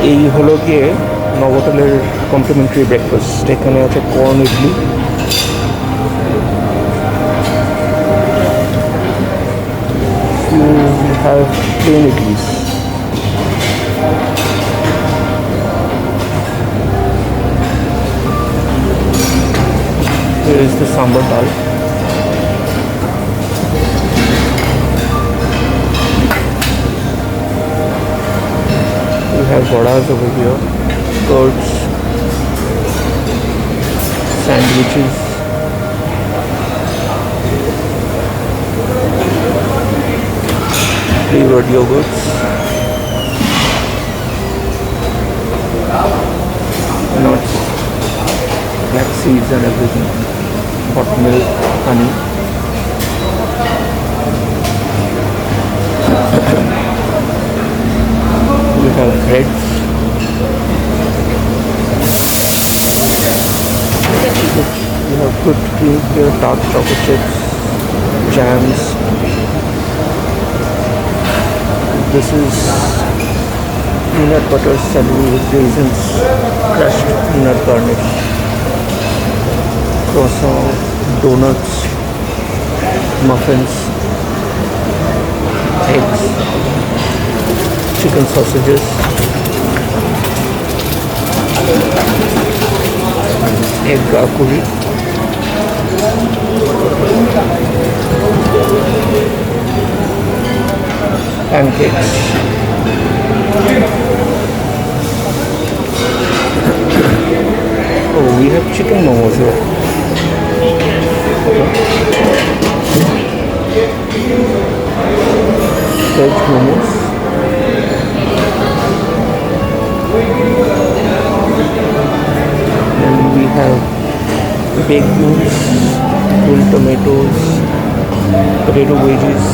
এই হলো গিয়ে নভোটেলের কমপ্লিমেন্টারি ব্রেকফাস্ট। এখানে আছে corn idli, you have plain idlis. Here is the sambar dal. We have vadas over here, curds, sandwiches, flavored yogurts, nuts, black seeds and everything, hot milk, honey. We have breads. We have good cake here, dark chocolate chips, jams. This is peanut butter celery with raisins, crushed peanut garnish, croissant, donuts, muffins, eggs, chicken sausages, egg akuri, pancakes, oh, we have chicken momos here. Veg momos. And we have baked beans, grilled tomatoes, potato wedges,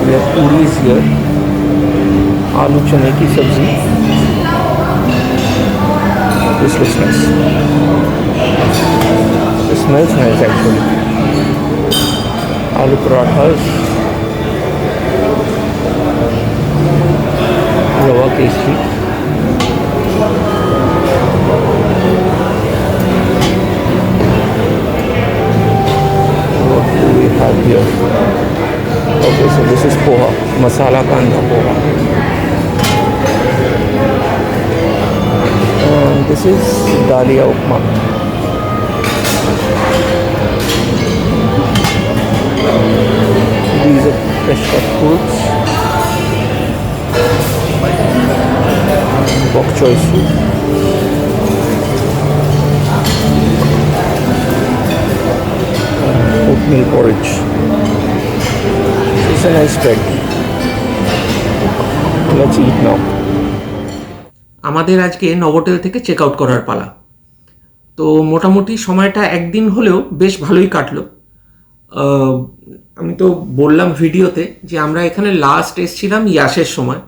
we have puris here, aloo chane ki sabzi. This looks nice. It smells nice actually. Aloo parathas, rava pastry, what do we have here? Okay, so this is poha, masala kanda poha. And this is dalia upma. These are fresh cut fruits, bok choy soup, oatmeal porridge. It's a nice spread. Let's eat now. আমাদের আজকে Novotel থেকে check out করার পালা। তো মোটামুটি সময়টা একদিন হলেও বেশ ভালোই কাটলো। আমি তো বললাম ভিডিওতে যে আমরা এখানে লাস্ট এসেছিলাম ইয়াসের সময়,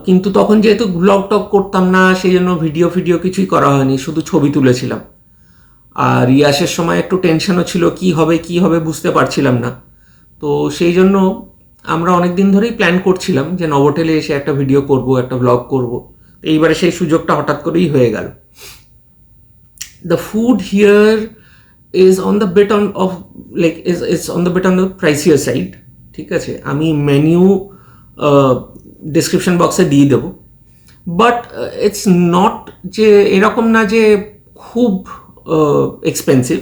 কিন্তু তখন যেহেতু ব্লগ টক করতাম না সেই জন্য ভিডিও কিছুই করা হয়নি, শুধু ছবি তুলেছিলাম। আর ইয়াসের সময় একটু টেনশনও ছিল, কি হবে বুঝতে পারছিলাম না। তো সেই জন্য আমরা অনেক দিন ধরেই প্ল্যান করছিলাম যে নভোটেলে এসে একটা ভিডিও করব, একটা ব্লগ করব। এইবারে সেই সুযোগটা হঠাৎ করেই হয়ে গেল। The food here is on the bit of like is on the bit on the pricier side. ঠিক আছে, আমি মেনু ডেসক্রিপশন বক্সে দিয়ে দেবো, বাট ইটস নট যে এরকম না যে খুব এক্সপেন্সিভ,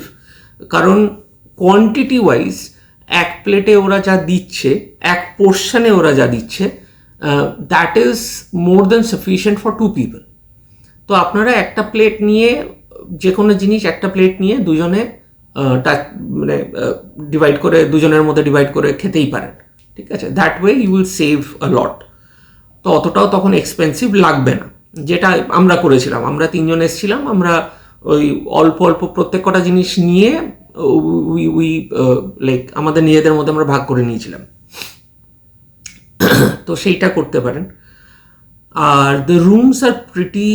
কারণ কোয়ান্টিটি ওয়াইজ এক প্লেটে ওরা যা দিচ্ছে, এক পোর্শনে ওরা যা দিচ্ছে, that is more than sufficient for 2 people. তো আপনারা একটা প্লেট নিয়ে, যে কোনো জিনিস একটা প্লেট নিয়ে দুজনে মানে ডিভাইড করে, দুজনের মধ্যে ডিভাইড করে খেতেই পারেন। ঠিক আছে, that way you will save a lot. তো অতটাও তখন এক্সপেন্সিভ লাগবে না, যেটা আমরা করেছিলাম। আমরা 3 জন এসেছিলাম, আমরা ওই অল্প প্রত্যেক কটা জিনিস নিয়ে উই লাইক আমাদের নিজেদের মধ্যে আমরা ভাগ করে নিয়েছিলাম। তো সেইটা করতে পারেন। আর the rooms are pretty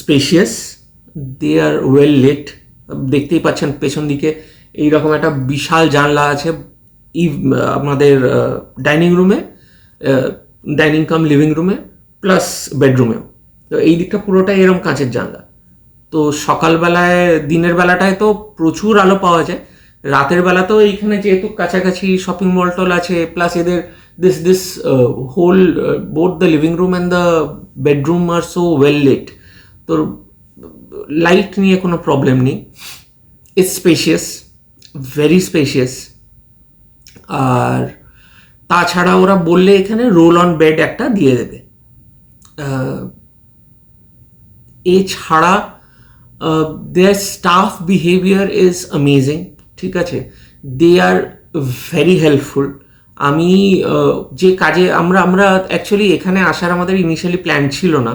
spacious, they are well lit. দেখতেই পাচ্ছেন পেছন দিকে এইরকম একটা বিশাল জানলা আছে আমাদের ডাইনিং রুমে, ডাইনিং কাম লিভিং রুমে প্লাস বেডরুমেও। তো এই দিকটা পুরোটাই এরকম কাঁচের জানলা। তো সকালবেলায় দিনের বেলাটায় তো প্রচুর আলো পাওয়া যায়, রাতের বেলাতেও এইখানে যেহেতু কাছাকাছি শপিং মল টল আছে, প্লাস এদের this whole both the living room and the bedroom are so well lit. তো লাইট নিয়ে কোনো প্রবলেম নেই। It's spacious, very spacious. আর তাছাড়া ওরা বললে এখানে রোল অন বেড একটা দিয়ে দেবে। এছাড়া দেয়ার স্টাফ বিহেভিয়ার ইজ অ্যামেজিং, ঠিক আছে, দে আর ভেরি হেল্পফুল। আমি যে কাজে আমরা অ্যাকচুয়ালি এখানে আসার আমাদের ইনিশিয়ালি প্ল্যান ছিল না।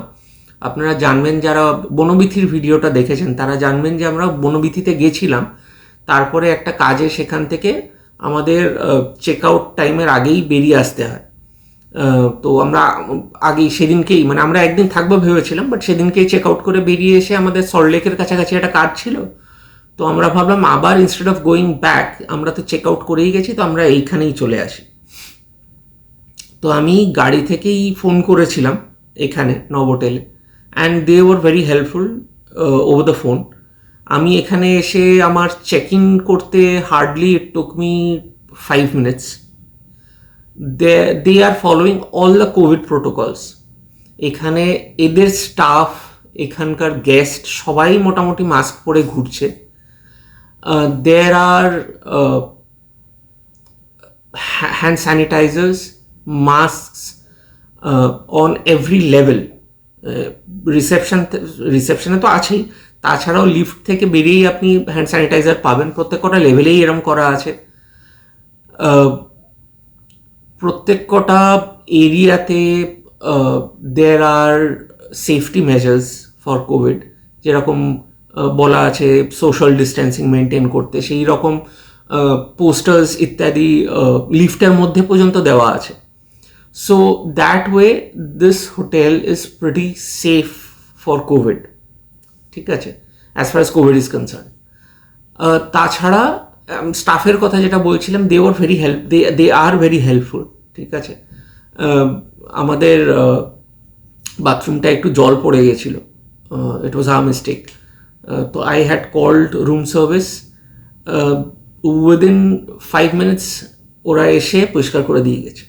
আপনারা জানবেন, যারা বনবিথির ভিডিওটা দেখেছেন তারা জানবেন যে আমরা বনবিথিতে গেছিলাম, তারপরে একটা কাজে সেখান থেকে আমাদের চেক আউট টাইমের আগেই বেরিয়ে আসতে হয়। তো আমরা আগেই সেদিনকেই, মানে আমরা একদিন থাকবো ভেবেছিলাম, বাট সেদিনকেই চেক আউট করে বেরিয়ে এসে আমাদের সল্টলেকের কাছাকাছি একটা কাজ ছিল। তো আমরা ভাবলাম আবার ইনস্টেড অফ গোয়িং ব্যাক, আমরা তো চেক আউট করেই গেছি, তো আমরা এইখানেই চলে আসি। তো আমি গাড়ি থেকেই ফোন করেছিলাম এখানে নভোটেলে, and they were very helpful over the phone. আমি এখানে এসে আমার চেক ইন করতে hardly it took me 5 minutes। They are following all the covid protocols. এখানে এদের স্টাফ, এখানকার গেস্ট সবাই মোটামুটি মাস্ক পরে ঘুরছে। There are hand sanitisers, masks on every level. রিসেপশনে তো আছেই, তাছাড়াও লিফট থেকে বেরিয়েই আপনি হ্যান্ড স্যানিটাইজার পাবেন, প্রত্যেকটা লেভেলেই এরম করা আছে। প্রত্যেকটা এরিয়াতে দেয়ার আর সেফটি মেজার্স ফর কোভিড, যেরকম বলা আছে সোশ্যাল ডিস্টেন্সিং মেনটেন করতে, সেই রকম পোস্টার্স ইত্যাদি লিফটের মধ্যে পর্যন্ত দেওয়া আছে। So that way this hotel is pretty safe for Covid, ঠিক আছে, as far as Covid is concern. তাছাড়া স্টাফের কথা যেটা বলছিলাম, they were very they are very helpful, ঠিক আছে। আমাদের বাথরুমটা একটু জল পড়ে গেছিল, ইট ওয়াজ আওয়ার মিস্টেক। তো I had called room service, within 5 minutes ওরা এসে পরিষ্কার করে দিয়ে গেছে।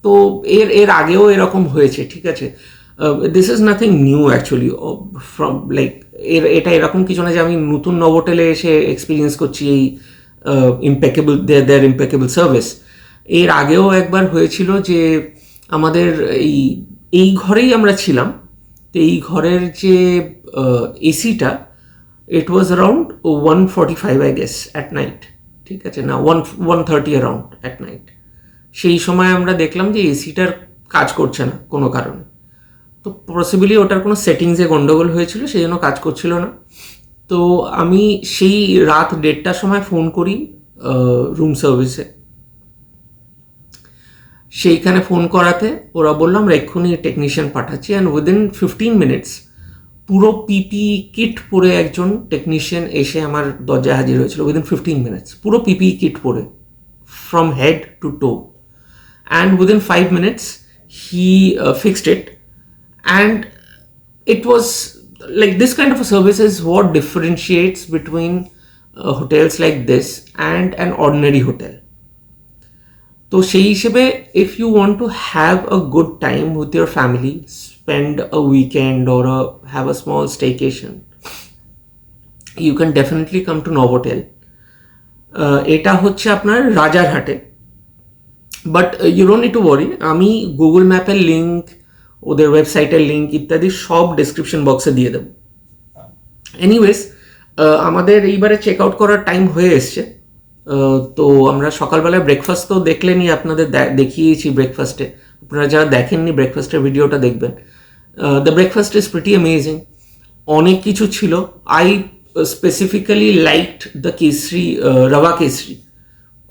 তো এর আগেও এরকম হয়েছে, ঠিক আছে। This is nothing new actually from like এটা এরকম কিছু না যে আমি নতুন নভোটেলে এসে এক্সপিরিয়েন্স করছি এই ইম্পেকেবল সার্ভিস। এর আগেও একবার হয়েছিল যে আমাদের এই ঘরেই আমরা ছিলাম, তো এই ঘরের যে এসিটা, it was around 1:45 I guess at night, ঠিক আছে, না 1:30 অ্যারাউন্ড অ্যাট নাইট। সেই সময় আমরা দেখলাম যে এসিটার কাজ করছে না কোনো কারণে। তো পসিবলি ওটার কোনো সেটিংসে গন্ডগোল হয়েছিল, সেই জন্য কাজ করছিল না। তো আমি সেই রাত 1:30টার সময় ফোন করি রুম সার্ভিসে। সেইখানে ফোন করাতে ওরা বললাম আমরা এক্ষুনি টেকনিশিয়ান পাঠাচ্ছি, অ্যান্ড উইদিন 15 minutes পুরো পিপি কিট পরে একজন টেকনিশিয়ান এসে আমার দরজায় হাজির হয়েছিল। উইদিন 15 minutes পুরো পিপি কিট পরে from head to to, and within 5 minutes he fixed it. And it was like this kind of a service is what differentiates between hotels like this and an ordinary hotel. তো সেই হিসেবে if you want to have a good time with your family, spend a weekend or have a small staycation, you can definitely come to Novotel. এটা হচ্ছে আপনার রাজারহাটে, but you don't need to worry, আমি Google ম্যাপের link, ওদের ওয়েবসাইটের link ইত্যাদি সব ডেসক্রিপশন বক্সে দিয়ে দেবো। এনিওয়েজ, আমাদের এইবারে চেক আউট করার টাইম হয়ে এসছে। তো আমরা সকালবেলায় ব্রেকফাস্ট তো দেখলেনই, আপনাদের দেখিয়েছি ব্রেকফাস্টে। আপনারা যারা দেখেননি ব্রেকফাস্টের ভিডিওটা দেখবেন। The breakfast is pretty amazing, অনেক কিছু ছিল। I specifically liked the kesari, rava kesari,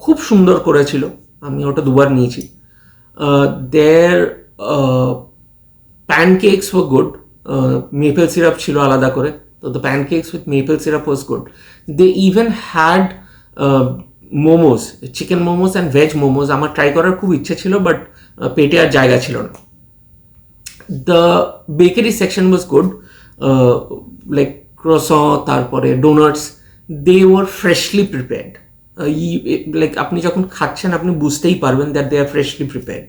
খুব সুন্দর করেছিল, আমি ওটা দুবার নিয়েছি। Their pancakes were good, maple syrup ছিল আলাদা করে, So the pancakes with maple syrup was good. They even had momos, chicken momos and veg momos. আমার ট্রাই করার খুব ইচ্ছে ছিল, বাট পেটে আর জায়গা ছিল না। The bakery section was good, like croissant, তারপরে donuts, they were freshly prepared. Like আপনি যখন খাচ্ছেন আপনি বুঝতেই পারবেন that they are freshly prepared.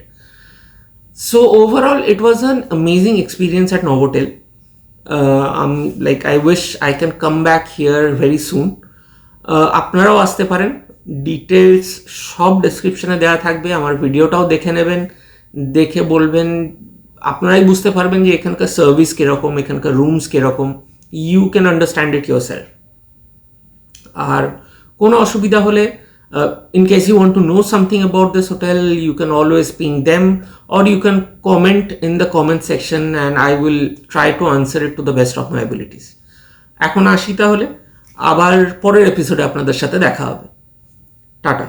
So overall it was an amazing experience at Novotel. Like I wish I can come back here very soon. আপনারাও আসতে পারেন, ডিটেলস সব ডেসক্রিপশনে দেওয়া থাকবে, আমার ভিডিওটাও দেখে নেবেন, দেখে বলবেন, আপনারাই বুঝতে পারবেন যে এখানকার সার্ভিস কীরকম, এখানকার রুমস কীরকম, you can understand it your self. আর কোনো অসুবিধা হলে, in case you want to know something about this hotel, you can always ping them or you can comment in the comment section and I will try to answer it to the best of my abilities. এখন আসি তাহলে, আবার পরের এপিসোডে আপনাদের সাথে দেখা হবে। টাটা।